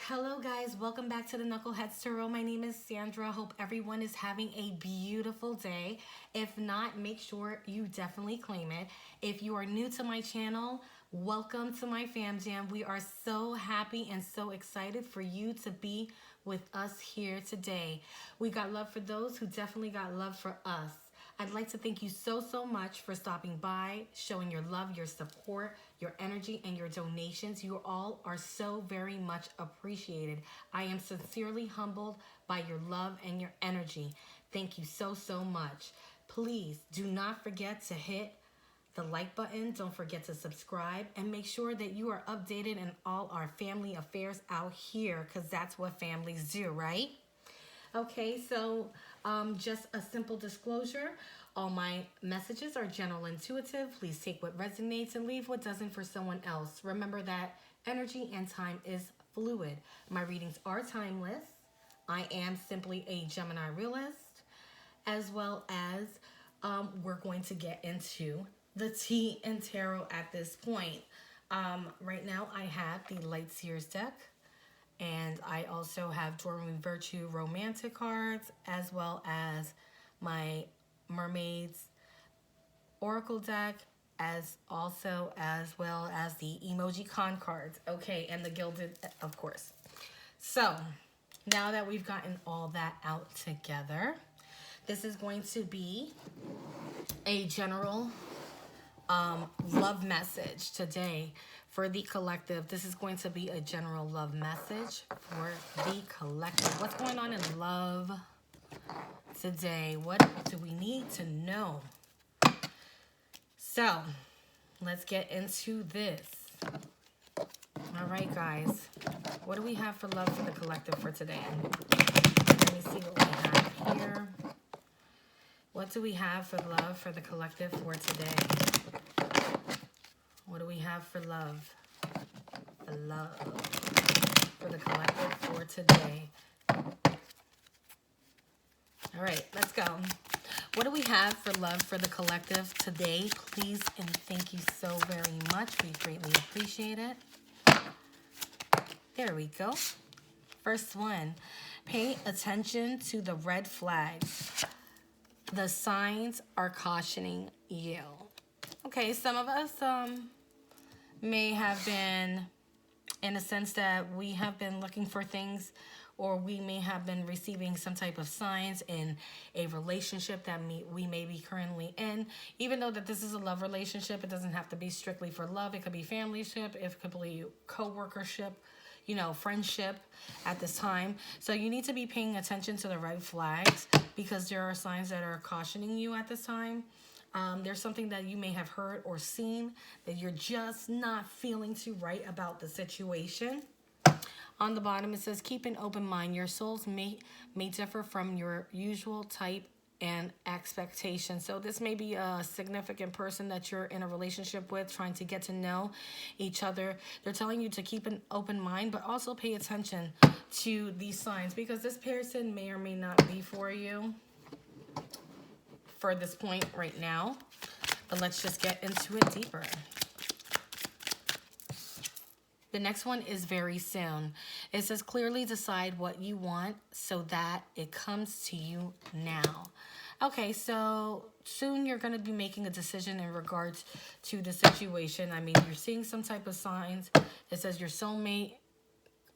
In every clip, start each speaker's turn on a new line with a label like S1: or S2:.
S1: Hello guys, welcome back to the Knuckleheadz's Tarot. My name is Sandra. Hope everyone is having a beautiful day. If not, make sure you definitely claim it. If you are new to my channel, welcome to my fam jam. We are so happy and so excited for you to be with us here today. We got love for those who definitely got love for us. I'd like to thank you so much for stopping by, showing your love, your support, your energy, and your donations. You all are so very much appreciated. I am sincerely humbled by your love and your energy. Thank you so much. Please do not forget to hit the like button. Don't forget to subscribe and make sure that you are updated in all our family affairs out here, because that's what families do, right? Okay, so just a simple disclosure. All my messages are general intuitive. Please take what resonates and leave what doesn't for someone else. Remember that energy and time is fluid. My readings are timeless. I am simply a Gemini realist, as well as we're going to get into the tea and tarot at this point. Right now I have the Light Seers deck. And I also have Dorming Virtue romantic cards, as well as my Mermaids Oracle deck, as well as the Emoji Con cards. Okay, and the Gilded, of course. So, now that we've gotten all that out together, this is going to be a general love message today for the collective. This is going to be a general love message for the collective. What's going on in love today? What do we need to know? So, let's get into this. All right, guys. What do we have for love for the collective for today? Let me see what we have here. What do we have for love for the collective for today? What do we have for love? For love for the collective for today. All right, let's go. What do we have for love for the collective today? Please and thank you so very much. We greatly appreciate it. There we go. First one, pay attention to the red flags. The signs are cautioning you. Okay, some of us may have been, in a sense that we have been looking for things, or we may have been receiving some type of signs in a relationship that we may be currently in. Even though that this is a love relationship, it doesn't have to be strictly for love. It could be familyship, it could be co-workership, you know, friendship at this time. So you need to be paying attention to the red flags, because there are signs that are cautioning you at this time. There's something that you may have heard or seen that you're just not feeling too right about the situation. On the bottom, it says, keep an open mind. Your souls may differ from your usual type and expectation. So this may be a significant person that you're in a relationship with, trying to get to know each other. They're telling you to keep an open mind, but also pay attention to these signs, because this person may or may not be for you for this point right now. But let's just get into it deeper. The next one is very soon. It says, clearly decide what you want so that it comes to you now. Okay, so soon you're going to be making a decision in regards to the situation. I mean, you're seeing some type of signs. It says your soulmate.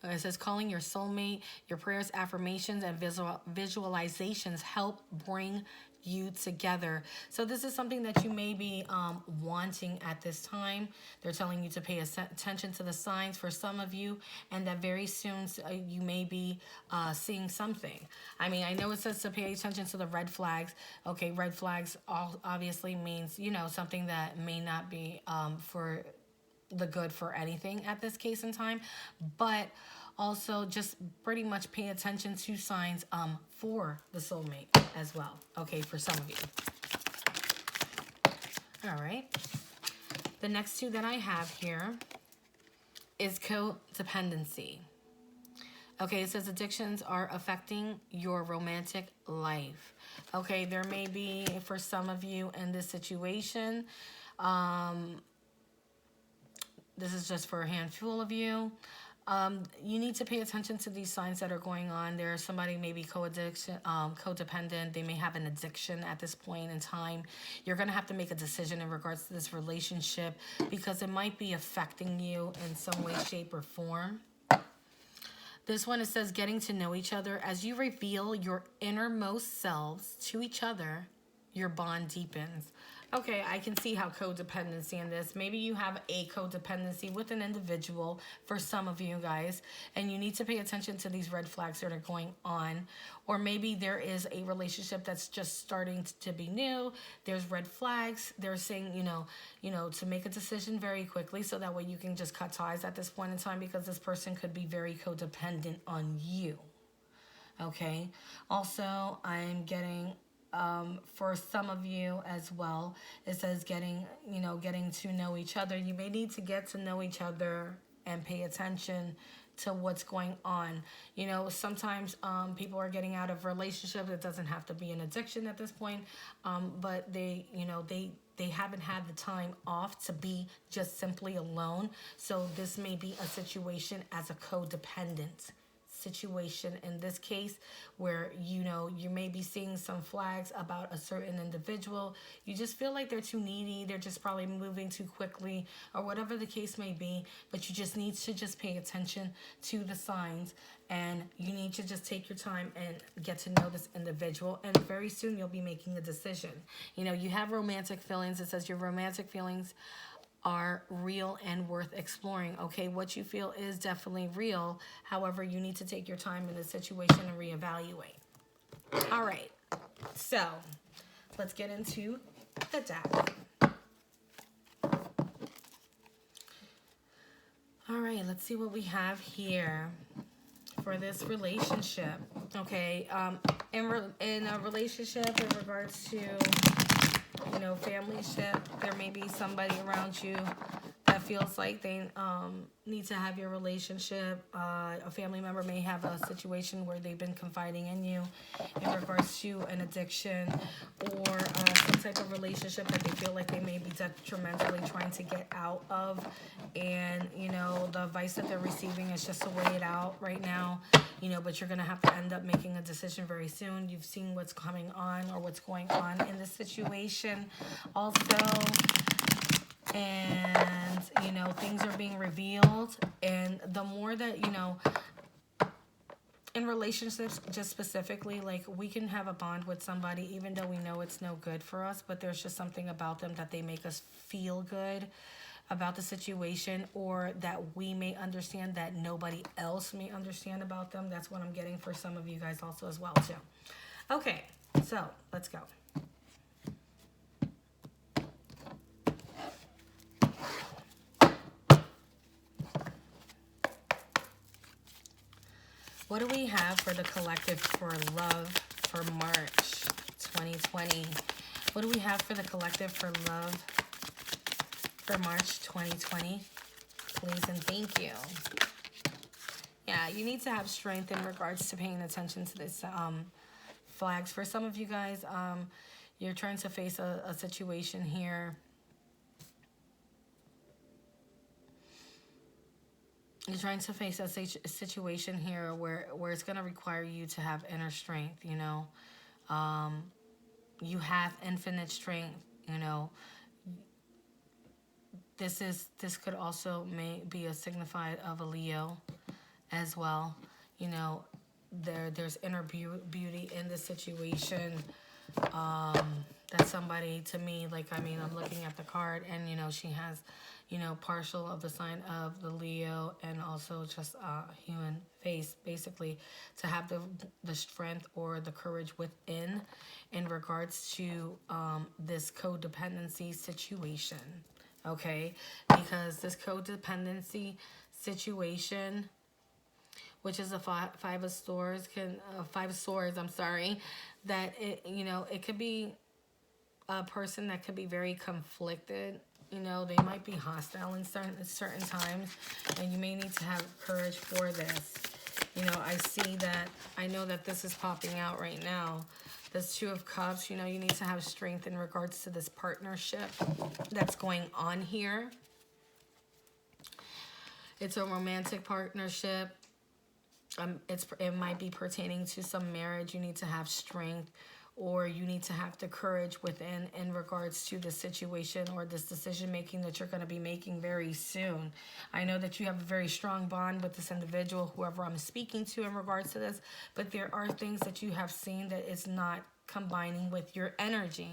S1: It says calling your soulmate. Your prayers, affirmations, and visualizations help bring you together. So this is something that you may be wanting at this time. They're telling you to pay attention to the signs for some of you, and that very soon you may be seeing something. I mean, I know it says to pay attention to the red flags. Okay, red flags obviously means, you know, something that may not be for the good for anything at this case in time, but also just pretty much pay attention to signs for the soulmate as well. Okay, for some of you. All right. The next two that I have here is codependency. Okay, it says addictions are affecting your romantic life. Okay, there may be, for some of you in this situation, this is just for a handful of you. You need to pay attention to these signs that are going on. There's somebody maybe codependent. They may have an addiction at this point in time. You're going to have to make a decision in regards to this relationship because it might be affecting you in some way, shape, or form. This one, it says getting to know each other. As you reveal your innermost selves to each other, your bond deepens. Okay, I can see how codependency in this. Maybe you have a codependency with an individual for some of you guys, and you need to pay attention to these red flags that are going on. Or maybe there is a relationship that's just starting to be new. There's red flags. They're saying, you know, to make a decision very quickly so that way you can just cut ties at this point in time because this person could be very codependent on you. Okay. Also, I'm getting for some of you as well, it says getting to know each other. You may need to get to know each other and pay attention to what's going on. You know, sometimes people are getting out of relationships. It doesn't have to be an addiction at this point, but they haven't had the time off to be just simply alone. So this may be a situation as a codependent situation in this case where you may be seeing some flags about a certain individual. You just feel like they're too needy, they're just probably moving too quickly or whatever the case may be, but you just need to just pay attention to the signs and you need to just take your time and get to know this individual, and very soon you'll be making a decision. You have romantic feelings. It says your romantic feelings are real and worth exploring. Okay, what you feel is definitely real. However, you need to take your time in this situation and reevaluate. All right, so let's get into the deck. All right, let's see what we have here for this relationship. Okay, in a relationship in regards to family ship, there may be somebody around you that feels like they need to have your relationship. A family member may have a situation where they've been confiding in you in regards to an addiction or some type of relationship that they feel like they may be detrimentally trying to get out of. And, the advice that they're receiving is just to weigh it out right now, but you're going to have to end up making a decision very soon. You've seen what's coming on or what's going on in this situation also. And, things are being revealed. And the more that, in relationships, just specifically, like we can have a bond with somebody even though we know it's no good for us, but there's just something about them that they make us feel good about the situation, or that we may understand that nobody else may understand about them. That's what I'm getting for some of you guys also as well too. Okay, so let's go. What do we have for the collective for love for March 2020? What do we have for the collective for love for March 2020? Please and thank you. Yeah, you need to have strength in regards to paying attention to this flags. For some of you guys, you're trying to face a situation here. You're trying to face a situation here where it's going to require you to have inner strength, you have infinite strength, This could also may be a signified of a Leo as well. There's inner beauty in this situation. That somebody, to me, I'm looking at the card and, she has, partial of the sign of the Leo and also just human face, basically, to have the strength or the courage within in regards to this codependency situation. Okay, because this codependency situation, which is a five of swords, that it could be a person that could be very conflicted. They might be hostile in certain times, and you may need to have courage for this. I know that this is popping out right now. This Two of Cups, you need to have strength in regards to this partnership that's going on here. It's a romantic partnership. It might be pertaining to some marriage. You need to have strength, or you need to have the courage within in regards to the situation or this decision making that you're going to be making very soon. I know that you have a very strong bond with this individual, whoever I'm speaking to in regards to this, but there are things that you have seen that is not combining with your energy.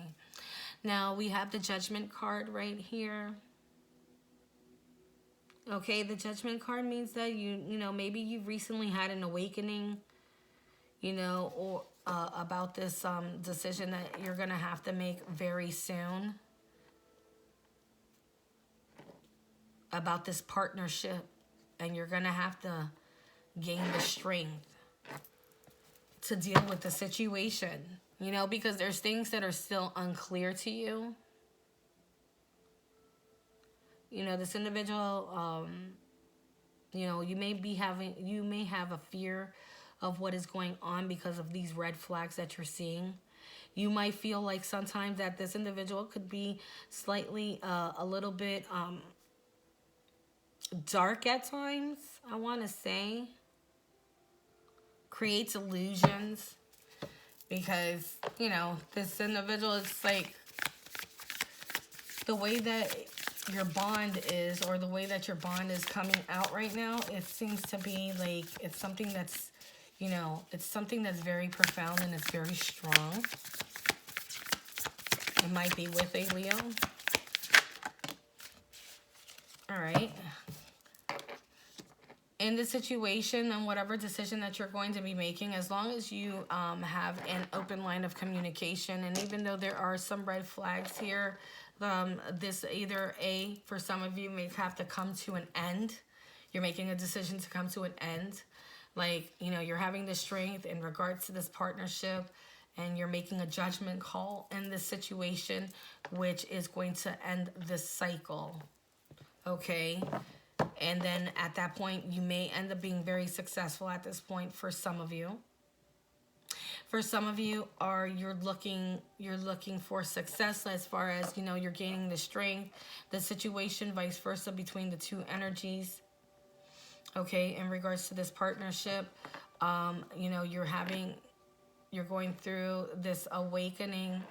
S1: Now we have the Judgment card right here. Okay, the Judgment card means that you know, maybe you've recently had an awakening, you know, or about this decision that you're going to have to make very soon. About this partnership. And you're going to have to gain the strength to deal with the situation. You know, because there's things that are still unclear to you. You know, this individual, you know, you may have a fear of what is going on because of these red flags that you're seeing. You might feel like sometimes that this individual could be slightly a little bit dark at times, I want to say. Creates illusions because, you know, this individual is like the way that your bond is, or the way that your bond is coming out right now, it seems to be like it's something that's, you know, it's something that's very profound and it's very strong. It might be with a Leo. All right. In the situation and whatever decision that you're going to be making, as long as you have an open line of communication, and even though there are some red flags here, this either for some of you may have to come to an end. You're making a decision to come to an end. Like, you know, you're having the strength in regards to this partnership, and you're making a judgment call in this situation, which is going to end this cycle. Okay? And then at that point, you may end up being very successful at this point for some of you. For some of you, you're looking for success as far as, you know, you're gaining the strength, the situation, vice versa between the two energies. Okay, in regards to this partnership, you know, you're going through this awakening,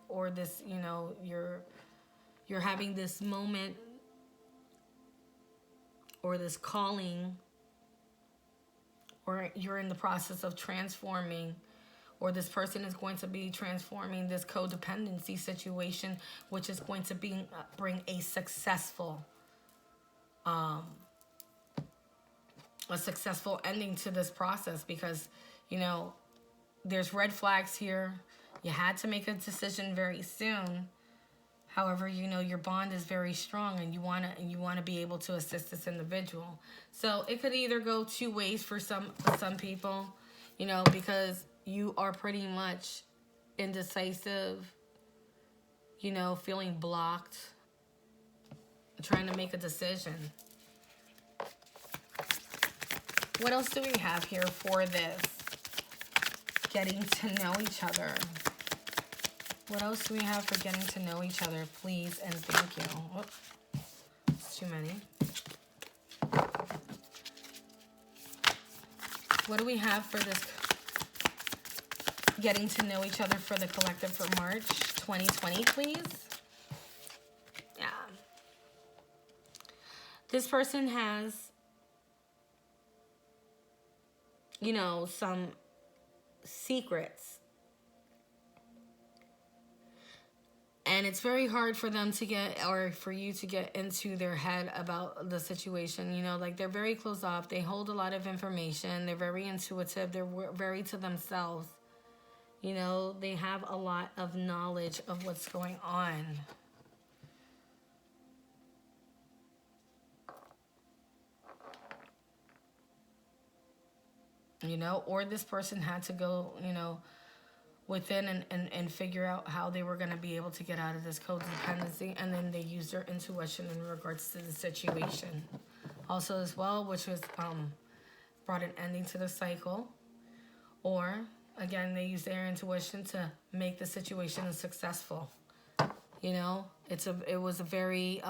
S1: or this, you know, you're having this moment, or this calling, or you're in the process of transforming, or this person is going to be transforming this codependency situation, which is going to bring a successful ending to this process, because, you know, there's red flags here. You had to make a decision very soon. However, you know, your bond is very strong, and you want to be able to assist this individual. So it could either go two ways for some people, you know, because you are pretty much indecisive, you know, feeling blocked, trying to make a decision. What else do we have here for this? Getting to know each other. What else do we have for getting to know each other? Please and thank you. Oh, it's too many. What do we have for this getting to know each other for the collective for March 2020, please? Yeah. This person has, you know, some secrets. And it's very hard for them to get, or for you to get into their head about the situation. You know, like, they're very closed off. They hold a lot of information. They're very intuitive. They're very to themselves. You know, they have a lot of knowledge of what's going on. You know, or this person had to go, you know, within and figure out how they were going to be able to get out of this codependency, and then they use their intuition in regards to the situation also as well, which was brought an ending to the cycle. Or again, they use their intuition to make the situation successful. You know, it was a very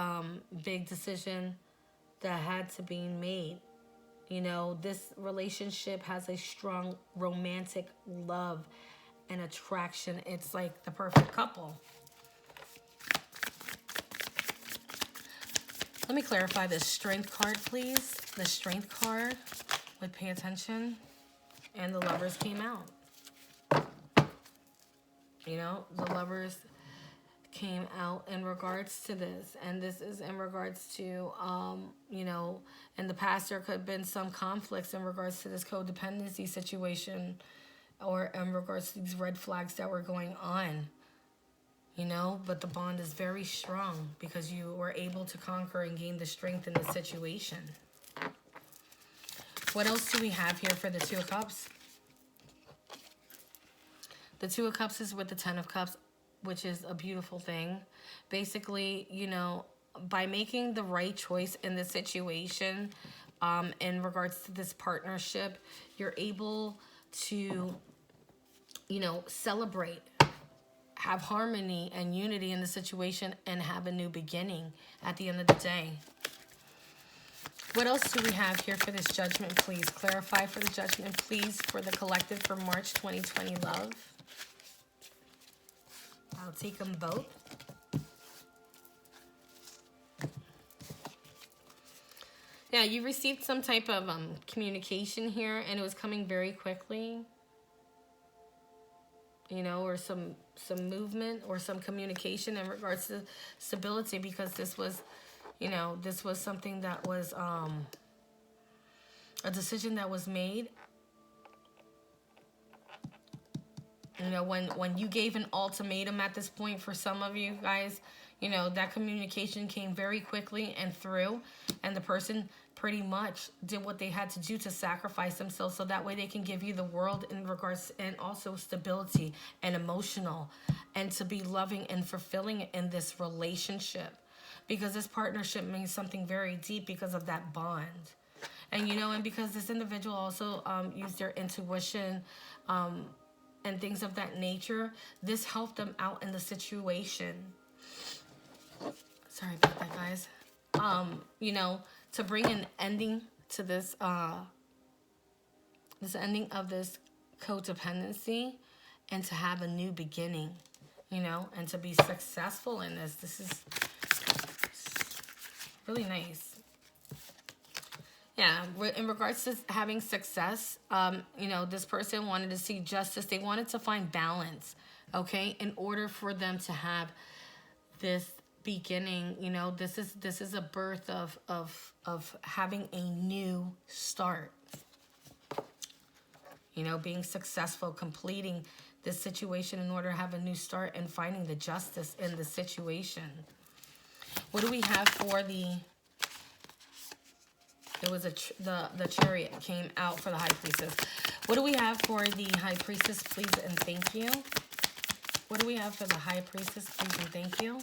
S1: big decision that had to be made. You know, this relationship has a strong romantic love and attraction. It's like the perfect couple. Let me clarify the Strength card, please. The Strength card, would pay attention. And the Lovers came out. You know, the Lovers came out in regards to this. And this is in regards to, you know, in the past there could have been some conflicts in regards to this codependency situation, or in regards to these red flags that were going on. You know, but the bond is very strong because you were able to conquer and gain the strength in this situation. What else do we have here for the Two of Cups? The Two of Cups is with the Ten of Cups, which is a beautiful thing. Basically, you know, by making the right choice in this situation, in regards to this partnership, you're able to, you know, celebrate, have harmony and unity in the situation, and have a new beginning at the end of the day. What else do we have here for this Judgment, please? Clarify for the Judgment, please, for the collective for March 2020 love. I'll take them both. Yeah, you received some type of communication here, and it was coming very quickly. You know, or some movement or some communication in regards to stability, because this was, you know, this was something that was a decision that was made. You know, when you gave an ultimatum at this point, for some of you guys, you know, that communication came very quickly and through, and the person pretty much did what they had to do to sacrifice themselves so that way they can give you the world in regards, and also stability and emotional, and to be loving and fulfilling in this relationship, because this partnership means something very deep because of that bond. And you know, and because this individual also used their intuition and things of that nature, this helped them out in the situation. Sorry about that, guys. You know, to bring an ending to this, this ending of this codependency, and to have a new beginning, you know, and to be successful in this. This is really nice. Yeah, in regards to having success, you know, this person wanted to see justice. They wanted to find balance, okay, in order for them to have this beginning. You know, this is a birth of having a new start. You know, being successful, completing this situation in order to have a new start, and finding the justice in the situation. What do we have for the... It was the Chariot came out for the High Priestess. What do we have for the High Priestess, please, and thank you? What do we have for the High Priestess, please, and thank you?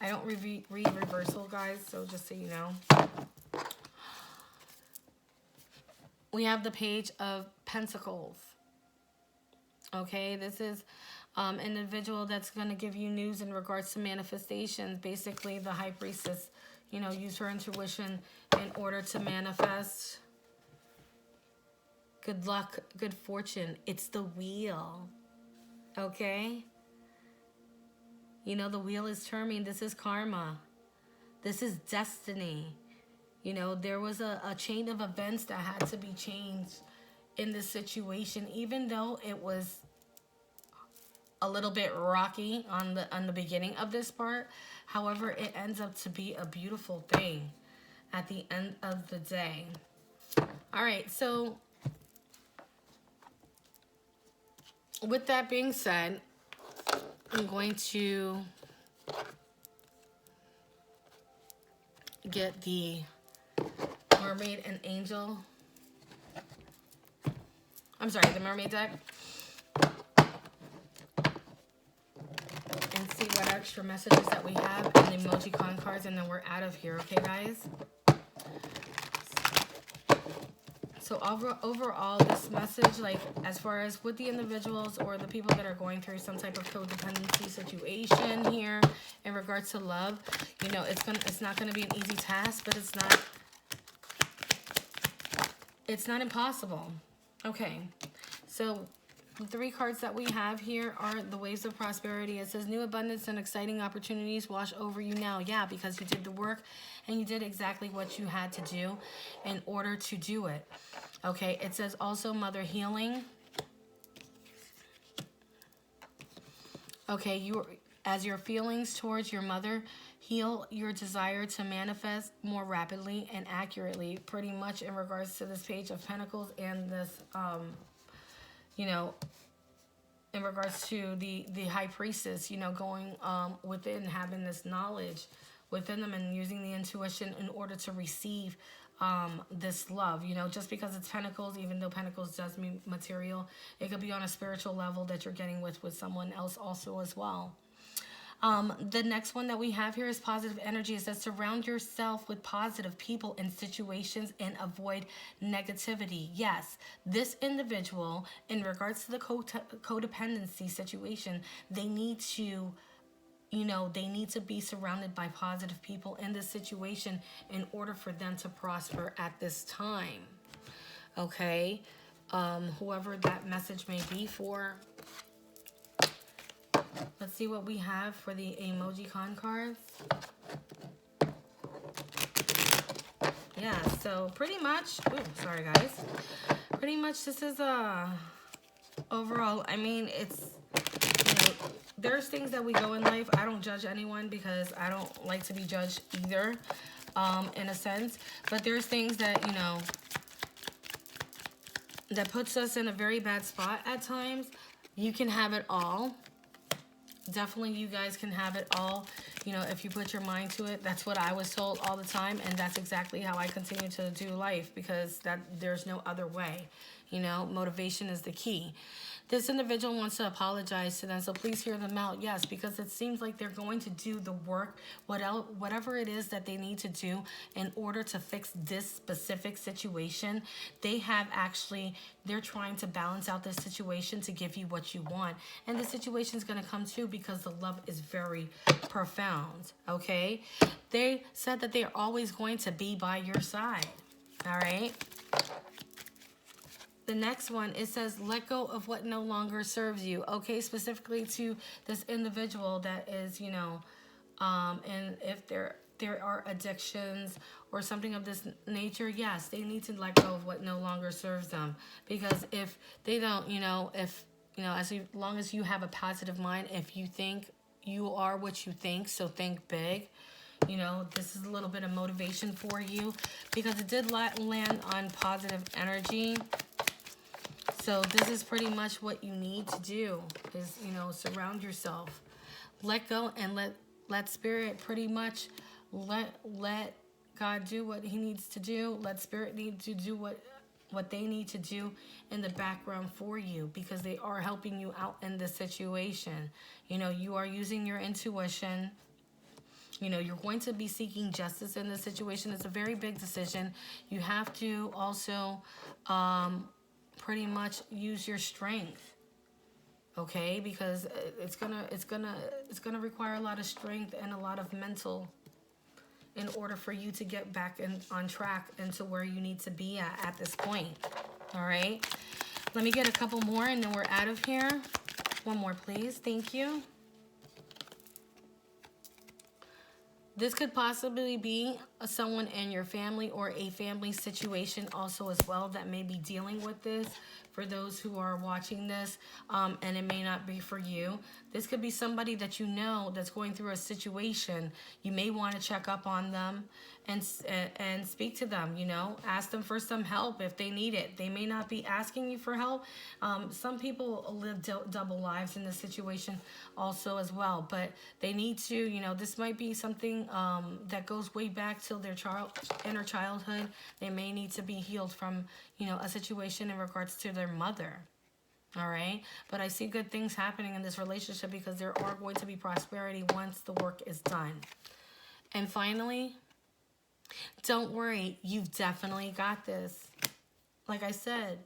S1: I don't read reversal, guys, so just so you know. We have the Page of Pentacles. Okay, this is an individual that's going to give you news in regards to manifestations. Basically, the High Priestess, you know, use her intuition in order to manifest good luck, good fortune. It's the wheel, okay? You know, the wheel is turning. This is karma. This is destiny. You know, there was a chain of events that had to be changed in this situation, even though it was a little bit rocky on the beginning of this part. However, it ends up to be a beautiful thing at the end of the day. All right, so with that being said, I'm going to get the Mermaid and Angel. I'm sorry, the Mermaid deck. And see what extra messages that we have and the emoji con cards, and then we're out of here, okay, guys? So overall, this message, like, as far as with the individuals or the people that are going through some type of codependency situation here in regards to love, you know, it's not gonna be an easy task, but it's not It's not impossible. Okay, so the 3 cards that we have here are the waves of prosperity. It says new abundance and exciting opportunities wash over you now. Yeah, because you did the work and you did exactly what you had to do in order to do it. Okay, it says also mother healing. Okay, as your feelings towards your mother heal, your desire to manifest more rapidly and accurately, pretty much in regards to this Page of Pentacles and this, you know, in regards to the High Priestess, you know, going within, having this knowledge within them and using the intuition in order to receive this love. You know, just because it's Pentacles, even though Pentacles does mean material, it could be on a spiritual level that you're getting with someone else also as well. The next one that we have here is positive energy. It says surround yourself with positive people and situations and avoid negativity. Yes, this individual, in regards to the codependency situation, they need to, you know, they need to be surrounded by positive people in this situation in order for them to prosper at this time. Okay, whoever that message may be for. Let's see what we have for the emoji con cards. Yeah, so pretty much, ooh, sorry guys. Pretty much this is overall, I mean, it's, you know, there's things that we go in life. I don't judge anyone because I don't like to be judged either, in a sense. But there's things that, you know, that puts us in a very bad spot at times. You can have it all. Definitely you guys can have it all, you know, if you put your mind to it. That's what I was told all the time, and that's exactly how I continue to do life, because there's no other way. You know, motivation is the key. This individual wants to apologize to them, so please hear them out. Yes, because it seems like they're going to do the work, whatever it is that they need to do in order to fix this specific situation. They have actually, they're trying to balance out this situation to give you what you want. And the situation is going to come too because the love is very profound, okay? They said that they're always going to be by your side, all right? The next one, it says, let go of what no longer serves you. Okay, specifically to this individual that is, you know, and if there are addictions or something of this nature, yes, they need to let go of what no longer serves them. Because if they don't, you know, if, you know, as long as you have a positive mind, if you think you are what you think, so think big. You know, this is a little bit of motivation for you because it did land on positive energy. So this is pretty much what you need to do is, you know, surround yourself. Let go and let spirit pretty much let God do what he needs to do. Let spirit need to do what they need to do in the background for you, because they are helping you out in this situation. You know, you are using your intuition. You know, you're going to be seeking justice in this situation. It's a very big decision. You have to also pretty much use your strength, okay? Because it's gonna require a lot of strength and a lot of mental in order for you to get back on track into where you need to be at this point. All right, let me get a couple more and then we're out of here. One more, please. Thank you. This could possibly be someone in your family or a family situation also as well that may be dealing with this, for those who are watching this, and it may not be for you. This could be somebody that you know that's going through a situation. You may want to check up on them and speak to them, you know. Ask them for some help if they need it. They may not be asking you for help. Some people live double lives in this situation also as well, but they need to, you know, this might be something that goes way back till their inner childhood. They may need to be healed from, you know, a situation in regards to their mother. All right, but I see good things happening in this relationship because there are going to be prosperity once the work is done. And finally, don't worry, you've definitely got this. Like I said,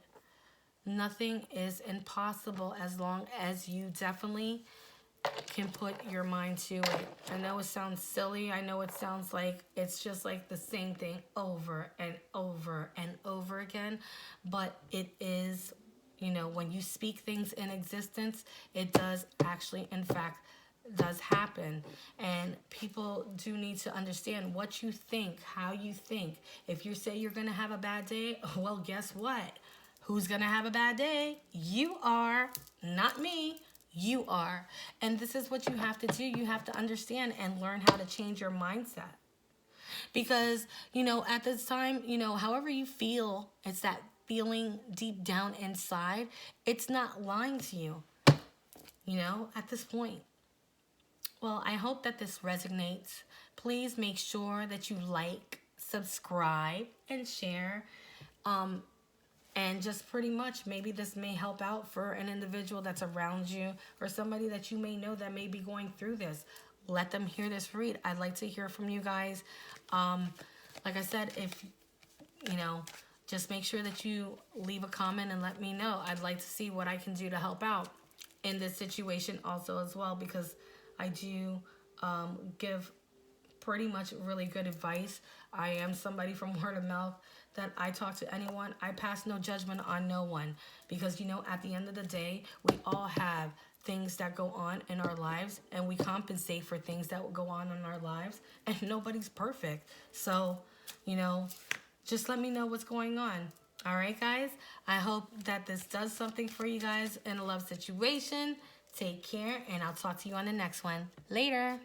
S1: nothing is impossible as long as you definitely can put your mind to it. I know it sounds silly. I know it sounds like it's just like the same thing over and over and over again. But it is, you know, when you speak things in existence, it does actually, in fact, does happen. And people do need to understand what you think, how you think. If you say you're going to have a bad day, well, guess what? Who's going to have a bad day? You are, not me. You are. And this is what you have to do. You have to understand and learn how to change your mindset. Because, you know, at this time, you know, however you feel, it's that feeling deep down inside. It's not lying to you, you know, at this point. Well, I hope that this resonates. Please make sure that you like, subscribe, and share. And just pretty much, maybe this may help out for an individual that's around you or somebody that you may know that may be going through this. Let them hear this read. I'd like to hear from you guys. Like I said, if, you know, just make sure that you leave a comment and let me know. I'd like to see what I can do to help out in this situation also as well, because I do give pretty much really good advice. I am somebody from word of mouth that I talk to anyone. I pass no judgment on no one, because, you know, at the end of the day, we all have things that go on in our lives, and we compensate for things that will go on in our lives, and nobody's perfect. So, you know, just let me know what's going on. All right, guys? I hope that this does something for you guys in a love situation. Take care, and I'll talk to you on the next one. Later.